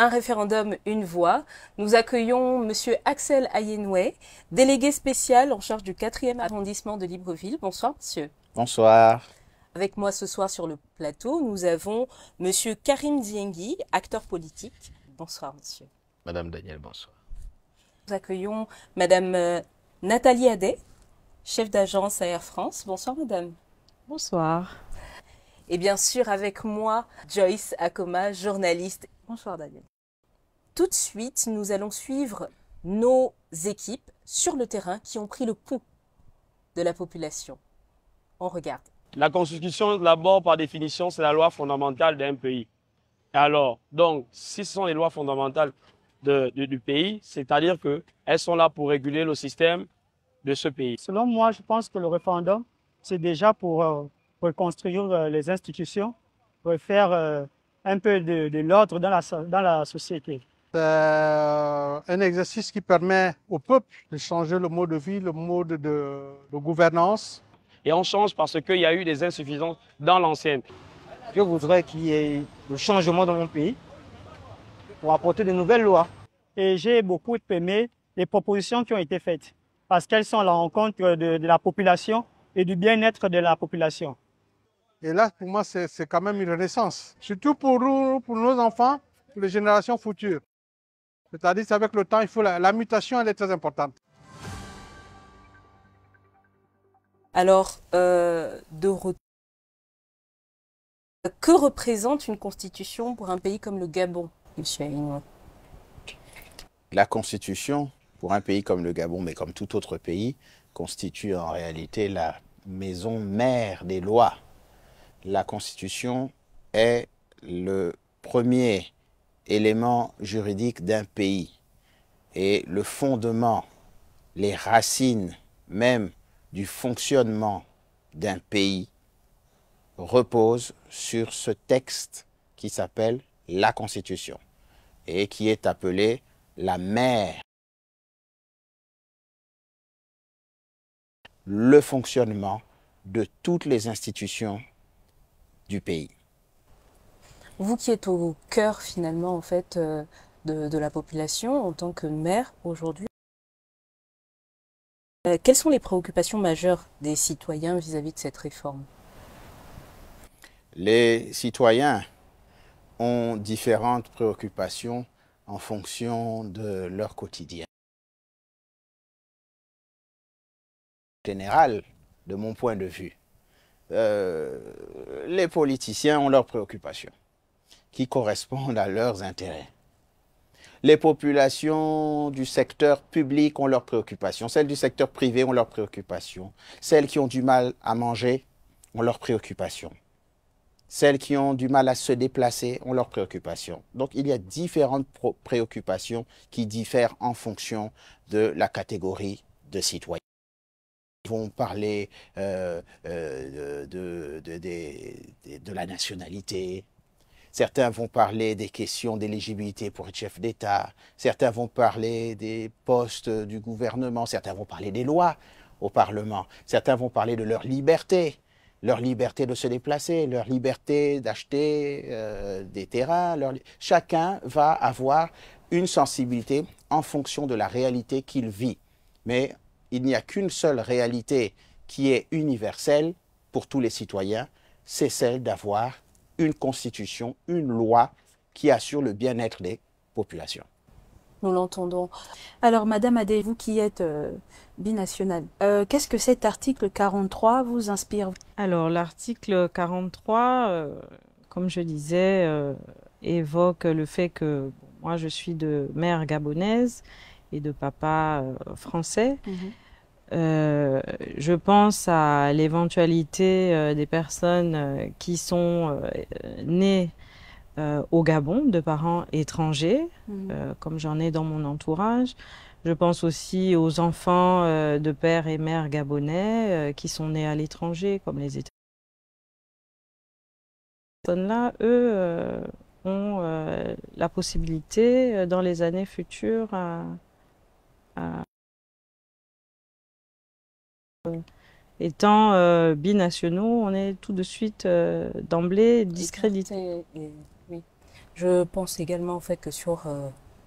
Un référendum, une voix. Nous accueillons Monsieur Axel Ayenoué, délégué spécial en charge du 4e arrondissement de Libreville. Bonsoir, monsieur. Bonsoir. Avec moi ce soir sur le plateau, nous avons Monsieur Karim Diengui, acteur politique. Bonsoir, monsieur. Madame Daniel, bonsoir. Nous accueillons Madame Nathalie Adet, chef d'agence à Air France. Bonsoir, madame. Bonsoir. Et bien sûr, avec moi, Joyce Akoma, journaliste. Bonsoir, Daniel. Tout de suite, nous allons suivre nos équipes sur le terrain qui ont pris le pouls de la population. On regarde. La Constitution, d'abord, par définition, c'est la loi fondamentale d'un pays. Alors, donc, si ce sont les lois fondamentales du pays, c'est-à-dire qu'elles sont là pour réguler le système de ce pays. Selon moi, je pense que le référendum, c'est déjà pour reconstruire les institutions, refaire un peu de l'ordre dans la société. C'est un exercice qui permet au peuple de changer le mode de vie, le mode de gouvernance. Et on change parce qu'il y a eu des insuffisances dans l'ancienne. Je voudrais qu'il y ait le changement dans mon pays pour apporter de nouvelles lois. Et j'ai beaucoup aimé les propositions qui ont été faites parce qu'elles sont à la rencontre de la population et du bien-être de la population. Et là, pour moi, c'est quand même une renaissance, surtout pour nous, pour nos enfants, pour les générations futures. C'est-à-dire qu'avec le temps, la mutation, elle est très importante. Alors, que représente une constitution pour un pays comme le Gabon, monsieur Ayenoué? La Constitution, pour un pays comme le Gabon, mais comme tout autre pays, constitue en réalité la maison mère des lois. La Constitution est le premier élément juridique d'un pays et le fondement, les racines même du fonctionnement d'un pays reposent sur ce texte qui s'appelle la Constitution et qui est appelé la mère. Le fonctionnement de toutes les institutions du pays. Vous qui êtes au cœur finalement en fait de la population en tant que maire aujourd'hui, quelles sont les préoccupations majeures des citoyens vis-à-vis de cette réforme? Les citoyens ont différentes préoccupations en fonction de leur quotidien. Général, de mon point de vue, les politiciens ont leurs préoccupations qui correspondent à leurs intérêts. Les populations du secteur public ont leurs préoccupations, celles du secteur privé ont leurs préoccupations, celles qui ont du mal à manger ont leurs préoccupations, celles qui ont du mal à se déplacer ont leurs préoccupations. Donc il y a différentes préoccupations qui diffèrent en fonction de la catégorie de citoyens. Ils vont parler de la nationalité. Certains vont parler des questions d'éligibilité pour être chef d'État. Certains vont parler des postes du gouvernement. Certains vont parler des lois au Parlement. Certains vont parler de leur liberté de se déplacer, leur liberté d'acheter des terrains. Chacun va avoir une sensibilité en fonction de la réalité qu'il vit. Mais il n'y a qu'une seule réalité qui est universelle pour tous les citoyens, c'est celle d'avoir une constitution, une loi qui assure le bien-être des populations. Nous l'entendons. Alors, Madame Adé, vous qui êtes binationale, qu'est-ce que cet article 43 vous inspire? Alors, l'article 43, comme je disais, évoque le fait que moi, je suis de mère gabonaise et de papa français. Je pense à l'éventualité des personnes qui sont nées au Gabon, de parents étrangers, comme j'en ai dans mon entourage. Je pense aussi aux enfants de pères et mères gabonais qui sont nés à l'étranger, comme les États-Unis. Ces personnes-là, eux, ont la possibilité, dans les années futures, étant binationaux, on est tout de suite d'emblée discrédité. Oui. Je pense également en fait que sur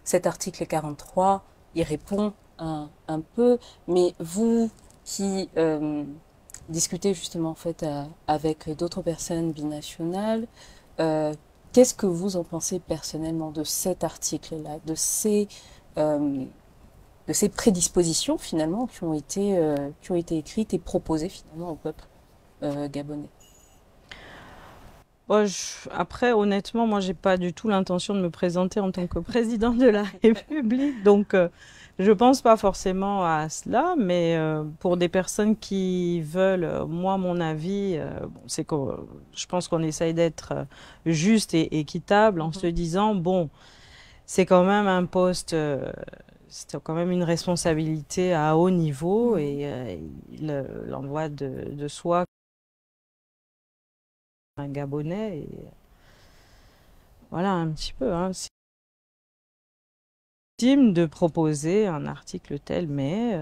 cet article 43, il répond un peu, mais vous qui discutez justement en fait avec d'autres personnes binationales, qu'est-ce que vous en pensez personnellement de cet article-là, de ces prédispositions finalement qui ont été écrites et proposées finalement au peuple gabonais? Bon, après, honnêtement, moi, j'ai pas du tout l'intention de me présenter en tant que président de la République, donc je pense pas forcément à cela, mais pour des personnes qui veulent, moi, mon avis, bon, c'est que je pense qu'on essaye d'être juste et équitable en se disant, bon, c'est quand même un poste, c'est quand même une responsabilité à haut niveau et l'envoi de soi un Gabonais et voilà un petit peu. Hein. C'est légitime de proposer un article tel, mais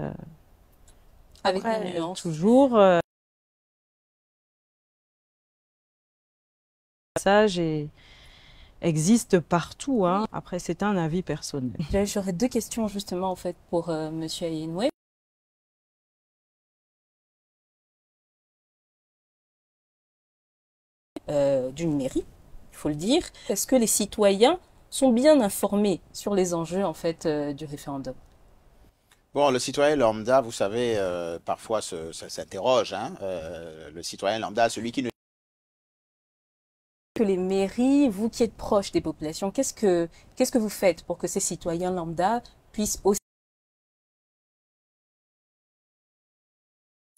Avec après, des nuances. toujours message existe partout. Hein. Après, c'est un avis personnel. J'aurais deux questions justement en fait pour Monsieur Ayenoué. D'une mairie, il faut le dire. Est-ce que les citoyens sont bien informés sur les enjeux en fait du référendum? Bon, le citoyen lambda, vous savez, parfois s'interroge. Hein, le citoyen lambda, celui qui ne... Que les mairies, vous qui êtes proche des populations, qu'est-ce que vous faites pour que ces citoyens lambda puissent aussi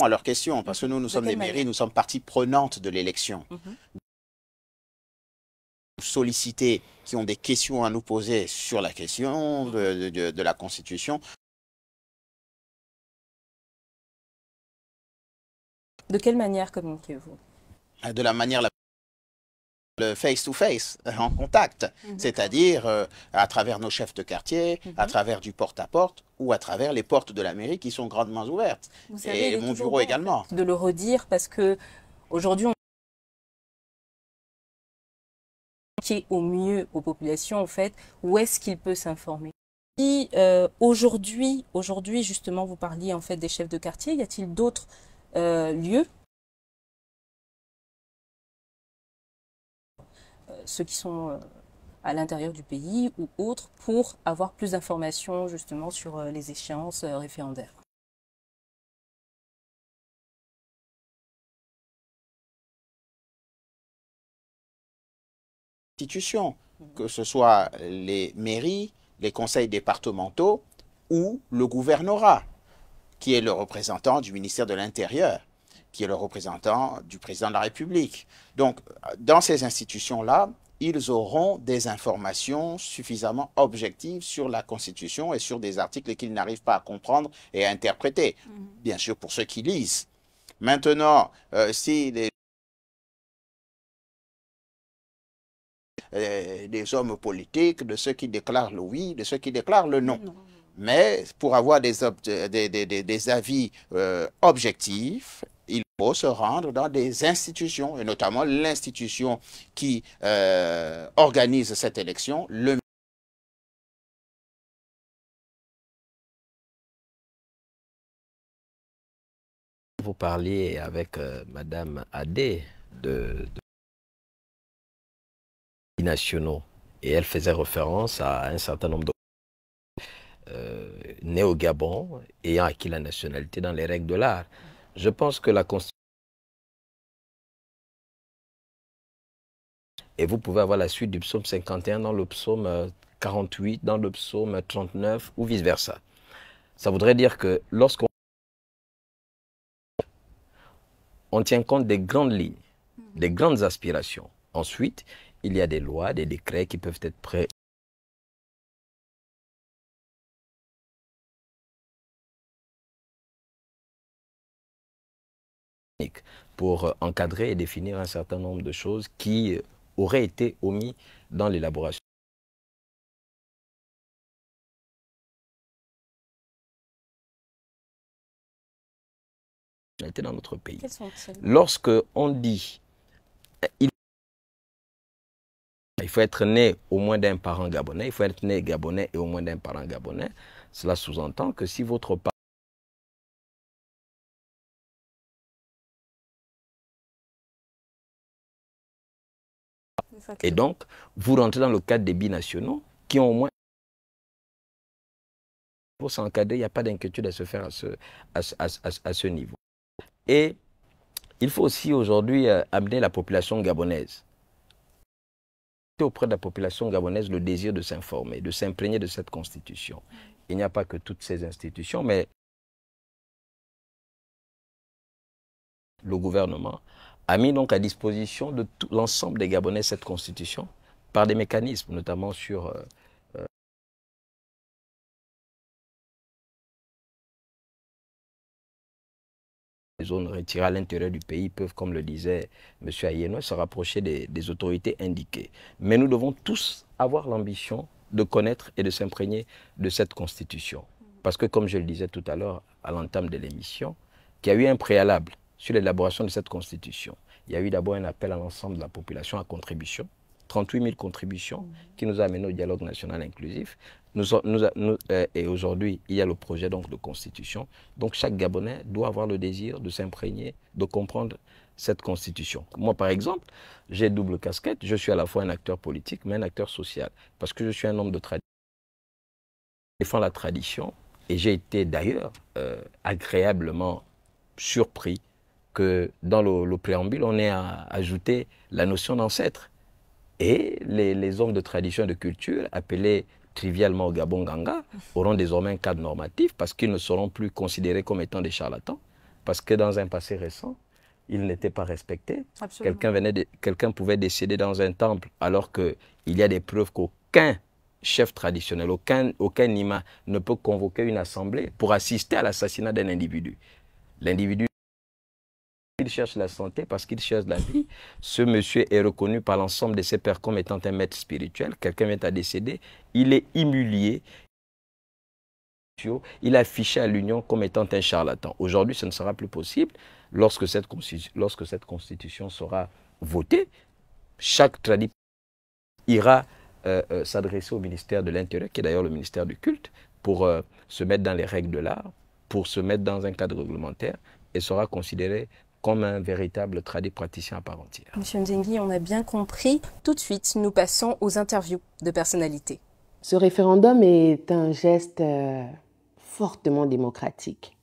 à leurs questions, parce que nous sommes des mairies, nous sommes partie prenante de l'élection. Solliciter, qui ont des questions à nous poser sur la question de la Constitution. De quelle manière communiquez-vous? De la manière le face-to-face, en contact, c'est-à-dire à travers nos chefs de quartier, à travers du porte-à-porte ou à travers les portes de la mairie qui sont grandement ouvertes. Vous savez, et mon bureau également. En fait, de le redire parce que aujourd'hui, on est au mieux aux populations en fait, où est-ce qu'il peut s'informer? Si aujourd'hui justement, vous parliez en fait des chefs de quartier, y a-t-il d'autres lieux, ceux qui sont à l'intérieur du pays ou autres, pour avoir plus d'informations justement sur les échéances référendaires? Institutions, que ce soit les mairies, les conseils départementaux ou le gouvernorat, qui est le représentant du ministère de l'Intérieur, qui est le représentant du président de la République. Donc, dans ces institutions-là, ils auront des informations suffisamment objectives sur la Constitution et sur des articles qu'ils n'arrivent pas à comprendre et à interpréter. Bien sûr, pour ceux qui lisent. Maintenant, si des hommes politiques, de ceux qui déclarent le oui, de ceux qui déclarent le non. Mais pour avoir des avis objectifs, il faut se rendre dans des institutions, et notamment l'institution qui organise cette élection, le Vous parliez avec Madame Adé de nationaux et elle faisait référence à un certain nombre de nés au Gabon ayant acquis la nationalité dans les règles de l'art. Je pense que la Constitution et vous pouvez avoir la suite du psaume 51 dans le psaume 48, dans le psaume 39 ou vice-versa. Ça voudrait dire que lorsqu'on tient compte des grandes lignes, des grandes aspirations, ensuite, il y a des lois, des décrets qui peuvent être prêts pour encadrer et définir un certain nombre de choses qui auraient été omis dans l'élaboration. Dans notre pays. Lorsque on dit Il faut être né au moins d'un parent gabonais, il faut être né gabonais et au moins d'un parent gabonais. Cela sous-entend que si votre parent et donc, vous rentrez dans le cadre des binationaux qui ont au moins pour s'encadrer, il n'y a pas d'inquiétude à se faire à ce niveau. Et il faut aussi aujourd'hui amener la population gabonaise, auprès de la population gabonaise, le désir de s'informer, de s'imprégner de cette constitution. Il n'y a pas que toutes ces institutions, mais le gouvernement a mis donc à disposition de l'ensemble des Gabonais cette constitution par des mécanismes, notamment sur les zones retirées à l'intérieur du pays peuvent, comme le disait M. Ayeno, se rapprocher des autorités indiquées. Mais nous devons tous avoir l'ambition de connaître et de s'imprégner de cette constitution. Parce que, comme je le disais tout à l'heure, à l'entame de l'émission, qu'il y a eu un préalable sur l'élaboration de cette constitution. Il y a eu d'abord un appel à l'ensemble de la population à contribution, 38 000 contributions qui nous a amené au dialogue national inclusif. Et aujourd'hui, il y a le projet donc, de constitution. Donc chaque Gabonais doit avoir le désir de s'imprégner, de comprendre cette constitution. Moi, par exemple, j'ai double casquette. Je suis à la fois un acteur politique, mais un acteur social. Parce que je suis un homme de tradition. Je défends la tradition. Et j'ai été d'ailleurs agréablement surpris que dans le préambule, on ait ajouté la notion d'ancêtre. Et les hommes de tradition et de culture, appelés trivialement au Gabon Ganga, auront désormais un cadre normatif parce qu'ils ne seront plus considérés comme étant des charlatans. Parce que dans un passé récent, ils n'étaient pas respectés. Quelqu'un pouvait décéder dans un temple alors qu'il y a des preuves qu'aucun chef traditionnel, aucun imam ne peut convoquer une assemblée pour assister à l'assassinat d'un individu. L'individu, il cherche la santé parce qu'il cherche la vie. Ce monsieur est reconnu par l'ensemble de ses pairs comme étant un maître spirituel. Quelqu'un vient à décéder, il est humilié. Il est affiché à l'Union comme étant un charlatan. Aujourd'hui, ce ne sera plus possible. Lorsque cette constitution sera votée, chaque tradition ira s'adresser au ministère de l'Intérieur, qui est d'ailleurs le ministère du culte, pour se mettre dans les règles de l'art, pour se mettre dans un cadre réglementaire et sera considéré comme un véritable praticien à part entière. Monsieur Nzengi, on a bien compris. Tout de suite, nous passons aux interviews de personnalités. Ce référendum est un geste fortement démocratique.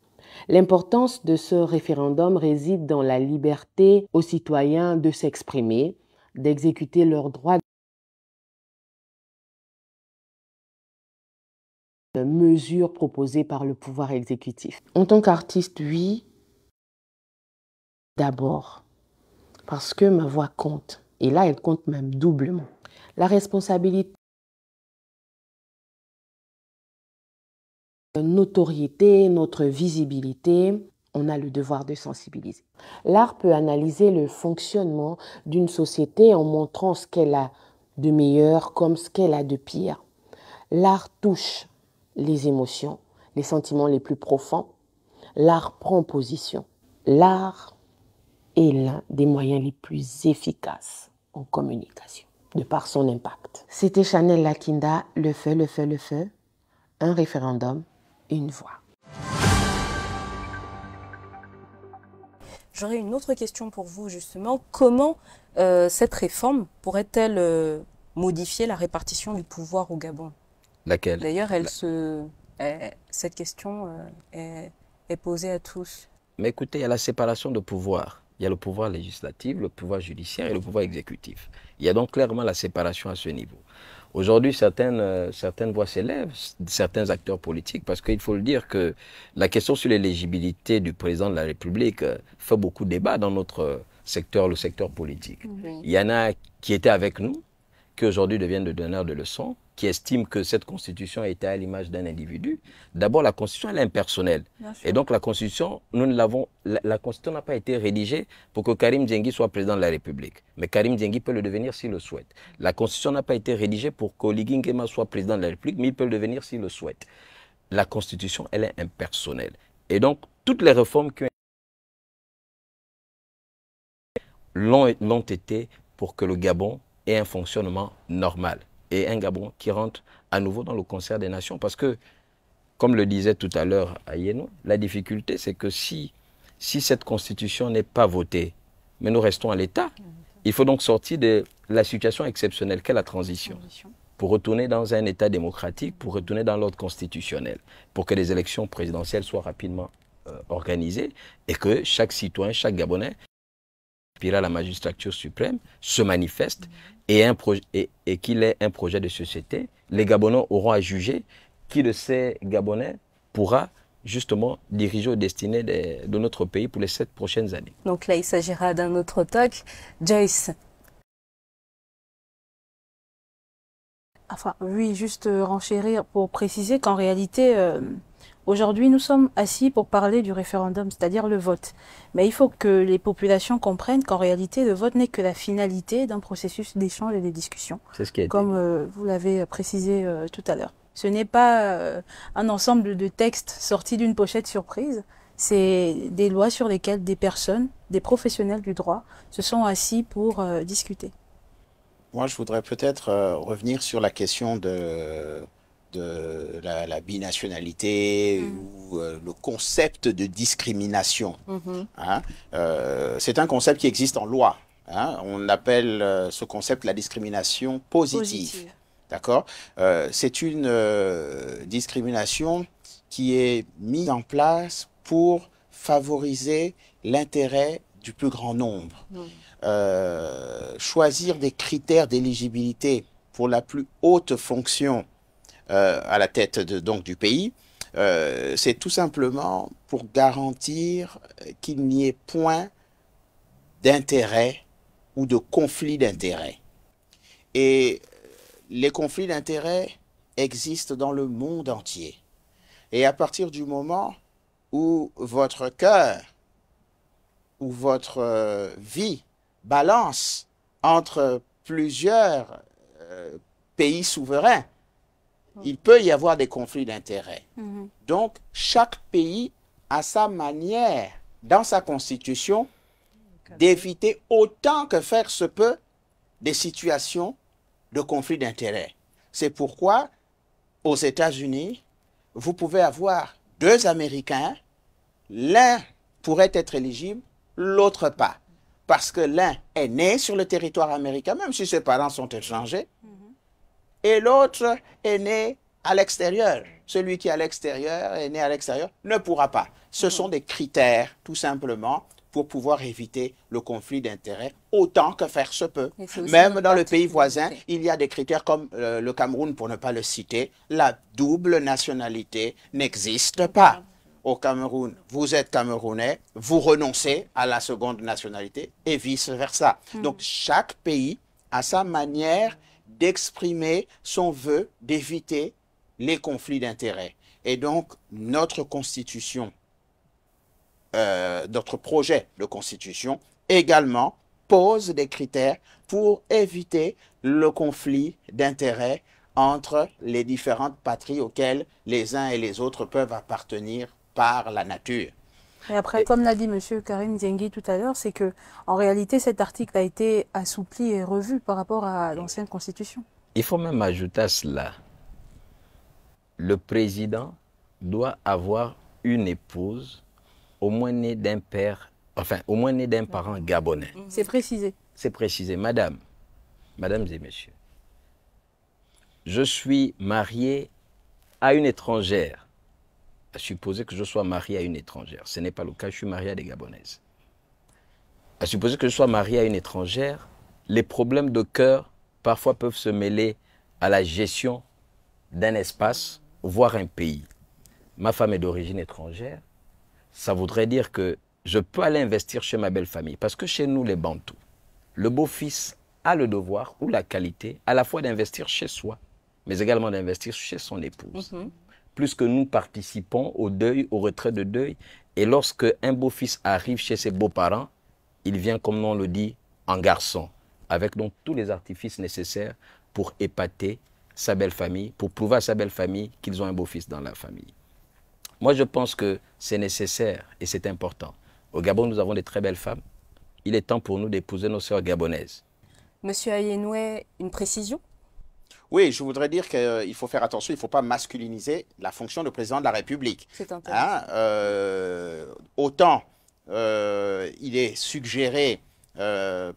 L'importance de ce référendum réside dans la liberté aux citoyens de s'exprimer, d'exécuter leurs droits, de mesures proposées par le pouvoir exécutif. En tant qu'artiste, oui, d'abord, parce que ma voix compte. Et là, elle compte même doublement. La responsabilité, notre notoriété, notre visibilité, on a le devoir de sensibiliser. L'art peut analyser le fonctionnement d'une société en montrant ce qu'elle a de meilleur comme ce qu'elle a de pire. L'art touche les émotions, les sentiments les plus profonds. L'art prend position. L'art est l'un des moyens les plus efficaces en communication, de par son impact. C'était Chanel Lakinda, le feu, le feu, le feu. Un référendum, une voix. J'aurais une autre question pour vous, justement. Comment cette réforme pourrait-elle modifier la répartition du pouvoir au Gabon? Laquelle? D'ailleurs, cette question est posée à tous. Mais écoutez, il y a la séparation de pouvoir. Il y a le pouvoir législatif, le pouvoir judiciaire et le pouvoir exécutif. Il y a donc clairement la séparation à ce niveau. Aujourd'hui, certaines voix s'élèvent, certains acteurs politiques, parce qu'il faut le dire que la question sur l'éligibilité du président de la République fait beaucoup de débat dans notre secteur, le secteur politique. Oui. Il y en a qui étaient avec nous, qui aujourd'hui deviennent des donneurs de leçons, qui estiment que cette constitution était à l'image d'un individu. D'abord, la constitution, elle est impersonnelle. Et donc, la constitution, la constitution n'a pas été rédigée pour que Karim Djengi soit président de la République. Mais Karim Djengi peut le devenir s'il le souhaite. La constitution n'a pas été rédigée pour qu'Oligui Nguema soit président de la République, mais il peut le devenir s'il le souhaite. La constitution, elle est impersonnelle. Et donc, toutes les réformes qui l'ont été pour que le Gabon et un fonctionnement normal. Et un Gabon qui rentre à nouveau dans le concert des nations. Parce que, comme le disait tout à l'heure Ayeno, la difficulté, c'est que si cette constitution n'est pas votée, mais nous restons à l'état, il faut donc sortir de la situation exceptionnelle qu'est la transition, pour retourner dans un état démocratique, pour retourner dans l'ordre constitutionnel, pour que les élections présidentielles soient rapidement organisées et que chaque citoyen, chaque Gabonais, aspirant à la magistrature suprême, se manifeste et qu'il ait un projet de société. Les Gabonais auront à juger qui de ces Gabonais pourra justement diriger aux destinées de notre pays pour les 7 prochaines années. Donc là, il s'agira d'un autre talk. Joyce. Enfin, oui, juste renchérir pour préciser qu'en réalité, aujourd'hui, nous sommes assis pour parler du référendum, c'est-à-dire le vote. Mais il faut que les populations comprennent qu'en réalité, le vote n'est que la finalité d'un processus d'échange et de discussion. C'est ce qui a été. Comme vous l'avez précisé tout à l'heure. Ce n'est pas un ensemble de textes sortis d'une pochette surprise. C'est des lois sur lesquelles des personnes, des professionnels du droit, se sont assis pour discuter. Moi, je voudrais peut-être revenir sur la question de la binationalité ou le concept de discrimination. Hein? C'est un concept qui existe en loi. Hein? On appelle ce concept la discrimination positive. D'accord? C'est une discrimination qui est mise en place pour favoriser l'intérêt du plus grand nombre. Choisir des critères d'éligibilité pour la plus haute fonction à la tête donc du pays, c'est tout simplement pour garantir qu'il n'y ait point d'intérêt ou de conflit d'intérêt. Et les conflits d'intérêts existent dans le monde entier. Et à partir du moment où votre cœur ou votre vie balance entre plusieurs pays souverains, il peut y avoir des conflits d'intérêts. Donc, chaque pays a sa manière, dans sa constitution, d'éviter autant que faire se peut des situations de conflit d'intérêts. C'est pourquoi, aux États-Unis, vous pouvez avoir 2 Américains, l'un pourrait être éligible, l'autre pas. Parce que l'un est né sur le territoire américain, même si ses parents sont étrangers, et l'autre est né à l'extérieur. Celui qui est à l'extérieur, est né à l'extérieur, ne pourra pas. Ce sont des critères, tout simplement, pour pouvoir éviter le conflit d'intérêts autant que faire se peut. Même dans le pays voisin, il y a des critères comme le Cameroun, pour ne pas le citer, la double nationalité n'existe pas. Au Cameroun, vous êtes Camerounais, vous renoncez à la seconde nationalité et vice-versa. Donc chaque pays a sa manière d'exprimer son vœu d'éviter les conflits d'intérêts. Et donc notre constitution, notre projet de constitution également pose des critères pour éviter le conflit d'intérêts entre les différentes patries auxquelles les uns et les autres peuvent appartenir par la nature. Et après, comme l'a dit M. Karim Diengui tout à l'heure, c'est que en réalité, cet article a été assoupli et revu par rapport à l'ancienne constitution. Il faut même ajouter à cela, le président doit avoir une épouse au moins née d'un père, enfin, au moins née d'un parent gabonais. C'est précisé. C'est précisé. Mesdames et messieurs, je suis marié à une étrangère. À supposer que je sois marié à une étrangère. Ce n'est pas le cas, je suis marié à des Gabonaises. À supposer que je sois marié à une étrangère, les problèmes de cœur parfois peuvent se mêler à la gestion d'un espace, voire un pays. Ma femme est d'origine étrangère, ça voudrait dire que je peux aller investir chez ma belle famille. Parce que chez nous, les Bantous, le beau-fils a le devoir ou la qualité à la fois d'investir chez soi, mais également d'investir chez son épouse. Plus que nous participons au deuil, au retrait de deuil, et lorsque un beau-fils arrive chez ses beaux-parents, il vient, comme on le dit, en garçon, avec donc tous les artifices nécessaires pour épater sa belle famille, pour prouver à sa belle famille qu'ils ont un beau-fils dans la famille. Moi, je pense que c'est nécessaire et c'est important. Au Gabon, nous avons des très belles femmes. Il est temps pour nous d'épouser nos sœurs gabonaises. Monsieur Ayenoué, une précision? Oui, je voudrais dire qu'il faut faire attention, il ne faut pas masculiniser la fonction de président de la République. C'est intéressant. Autant il est suggéré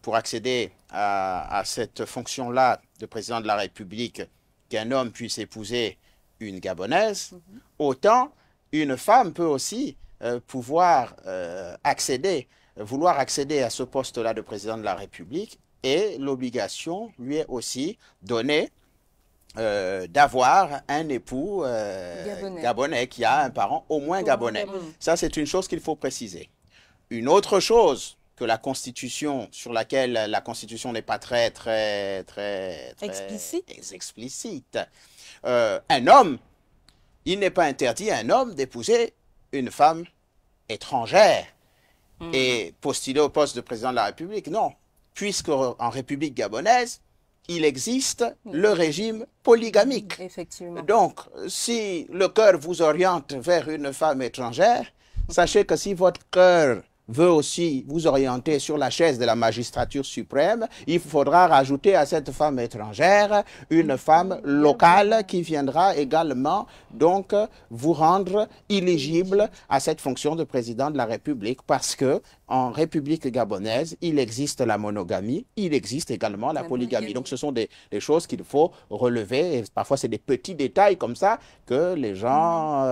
pour accéder à cette fonction-là de président de la République qu'un homme puisse épouser une Gabonaise, autant une femme peut aussi pouvoir vouloir accéder à ce poste-là de président de la République, et l'obligation lui est aussi donnée d'avoir un époux gabonais qui a un parent au moins gabonais. Ça, c'est une chose qu'il faut préciser. Une autre chose que la Constitution, sur laquelle la Constitution n'est pas très explicite. Un homme, il n'est pas interdit à un homme d'épouser une femme étrangère et postuler au poste de président de la République. Non, puisque en République gabonaise, il existe le régime polygamique. Effectivement. Donc, si le cœur vous oriente vers une femme étrangère, sachez que si votre cœur veut aussi vous orienter sur la chaise de la magistrature suprême, il faudra rajouter à cette femme étrangère une femme locale qui viendra également donc vous rendre éligible à cette fonction de président de la République, parce que en République gabonaise, il existe la monogamie, il existe également la polygamie. Donc ce sont des choses qu'il faut relever, et parfois c'est des petits détails comme ça que les gens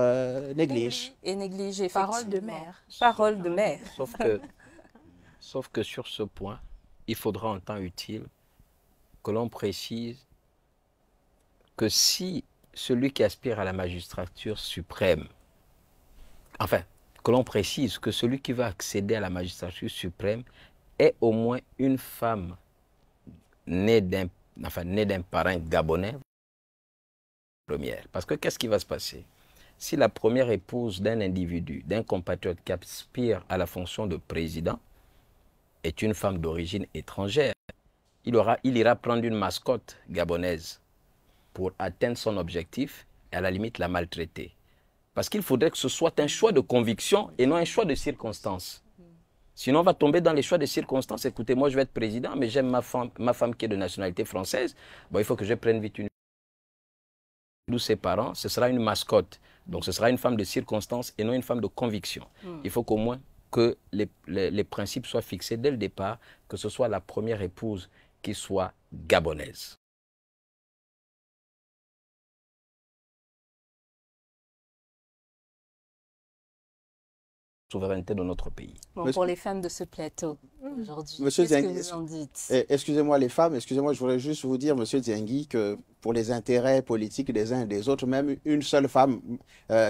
négligent. Et négligent, effectivement. Parole de mère. Parole de mère. Sauf que sur ce point, il faudra en temps utile que l'on précise que si celui qui aspire à la magistrature suprême, enfin, que l'on précise que celui qui va accéder à la magistrature suprême est au moins une femme née d'un parrain gabonais première. Parce que qu'est-ce qui va se passer? Si la première épouse d'un individu, d'un compatriote qui aspire à la fonction de président est une femme d'origine étrangère, il ira prendre une mascotte gabonaise pour atteindre son objectif et à la limite la maltraiter. Parce qu'il faudrait que ce soit un choix de conviction et non un choix de circonstance. Sinon, on va tomber dans les choix de circonstances. Écoutez, moi je vais être président, mais j'aime ma femme qui est de nationalité française. Bon, il faut que je prenne vite une... D'où ses parents, ce sera une mascotte. Donc ce sera une femme de circonstance et non une femme de conviction. Il faut qu'au moins que les principes soient fixés dès le départ, que ce soit la première épouse qui soit gabonaise. Souveraineté de notre pays. Bon, pour les femmes de ce plateau aujourd'hui, Monsieur qu'est-ce que Diengui, vous en dites? excusez-moi les femmes, excusez-moi, je voudrais juste vous dire, Monsieur Diengui, que pour les intérêts politiques des uns et des autres, même une seule femme,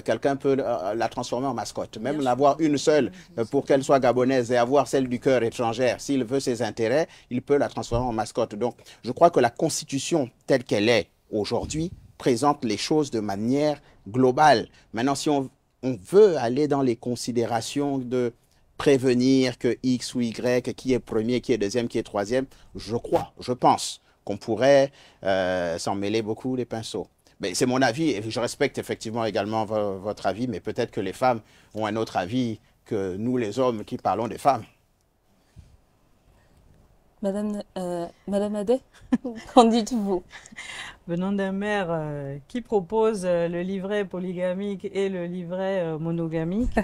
quelqu'un peut la transformer en mascotte. Même l'avoir une seule pour qu'elle soit gabonaise et avoir celle du cœur étrangère, s'il veut ses intérêts, il peut la transformer en mascotte. Donc, je crois que la Constitution telle qu'elle est aujourd'hui présente les choses de manière globale. Maintenant, si on veut aller dans les considérations de prévenir que X ou Y, qui est premier, qui est deuxième, qui est troisième, je pense qu'on pourrait s'en mêler beaucoup les pinceaux. Mais c'est mon avis, et je respecte effectivement également votre avis, mais peut-être que les femmes ont un autre avis que nous les hommes qui parlons des femmes. Madame Adé, qu'en dites-vous? Venant d'un maire qui propose le livret polygamique et le livret monogamique,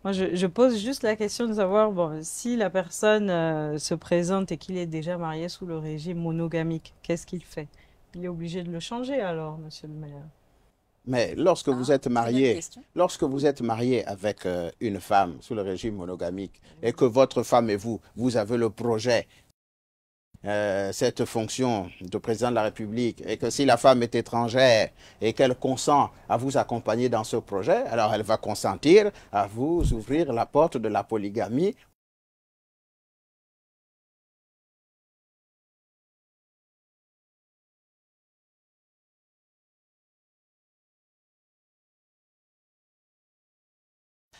moi je pose juste la question de savoir, bon, si la personne se présente et qu'il est déjà marié sous le régime monogamique, qu'est-ce qu'il fait? Il est obligé de le changer alors, monsieur le maire? Mais lorsque vous êtes marié, avec une femme sous le régime monogamique et que votre femme et vous avez le projet cette fonction de président de la République, et que si la femme est étrangère et qu'elle consent à vous accompagner dans ce projet, alors elle va consentir à vous ouvrir la porte de la polygamie.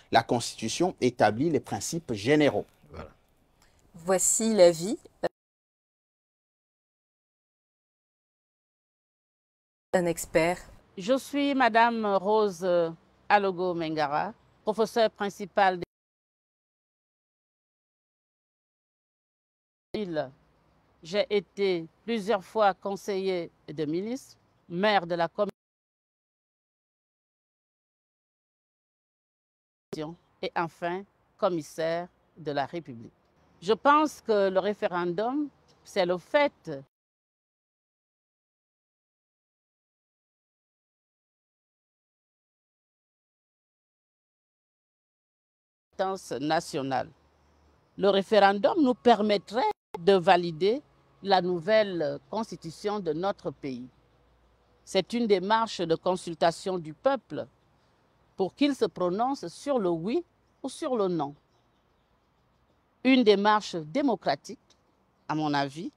La Constitution établit les principes généraux. Voilà. Voici l'avis d'un expert. Je suis Madame Rose Alogo Mengara, professeure principale J'ai été plusieurs fois conseiller de ministre, maire de la commune et enfin commissaire de la République. Je pense que le référendum, c'est le fait nationale. Le référendum nous permettrait de valider la nouvelle constitution de notre pays. C'est une démarche de consultation du peuple pour qu'il se prononce sur le oui ou sur le non. Une démarche démocratique, à mon avis,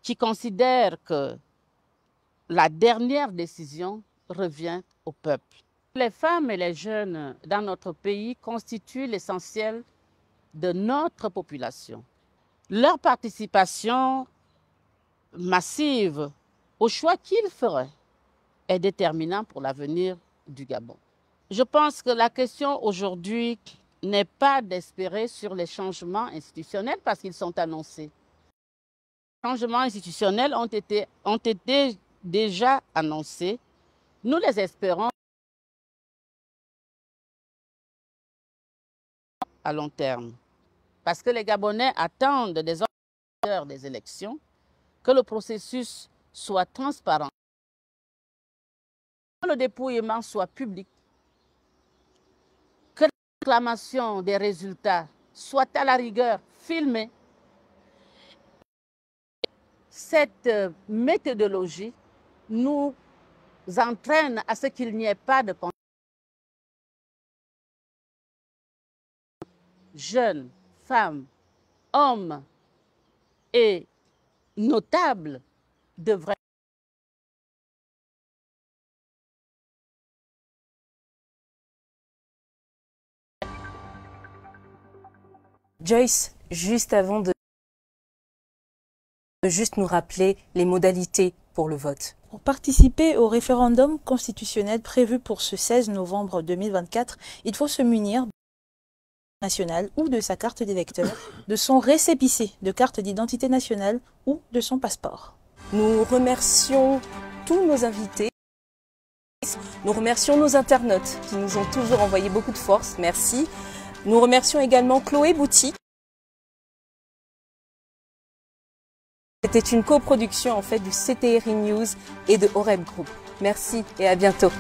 qui considère que la dernière décision revient au peuple. Les femmes et les jeunes dans notre pays constituent l'essentiel de notre population. Leur participation massive au choix qu'ils feraient est déterminante pour l'avenir du Gabon. Je pense que la question aujourd'hui n'est pas d'espérer sur les changements institutionnels parce qu'ils sont annoncés. Les changements institutionnels ont été déjà annoncés. Nous les espérons à long terme. Parce que les Gabonais attendent des organisateurs des élections que le processus soit transparent, que le dépouillement soit public, que la réclamation des résultats soit à la rigueur filmée. Cette méthodologie nous entraîne à ce qu'il n'y ait pas de jeunes, femmes, hommes et notables devraient Joyce, juste avant de juste nous rappeler les modalités pour le vote. Pour participer au référendum constitutionnel prévu pour ce 16 novembre 2024, il faut se munir nationale ou de sa carte d'électeur, de son récépissé de carte d'identité nationale ou de son passeport. Nous remercions tous nos invités. Nous remercions nos internautes qui nous ont toujours envoyé beaucoup de force. Merci. Nous remercions également Chloé Boutique. C'était une coproduction en fait du CTRI News et de Oreb Group. Merci et à bientôt.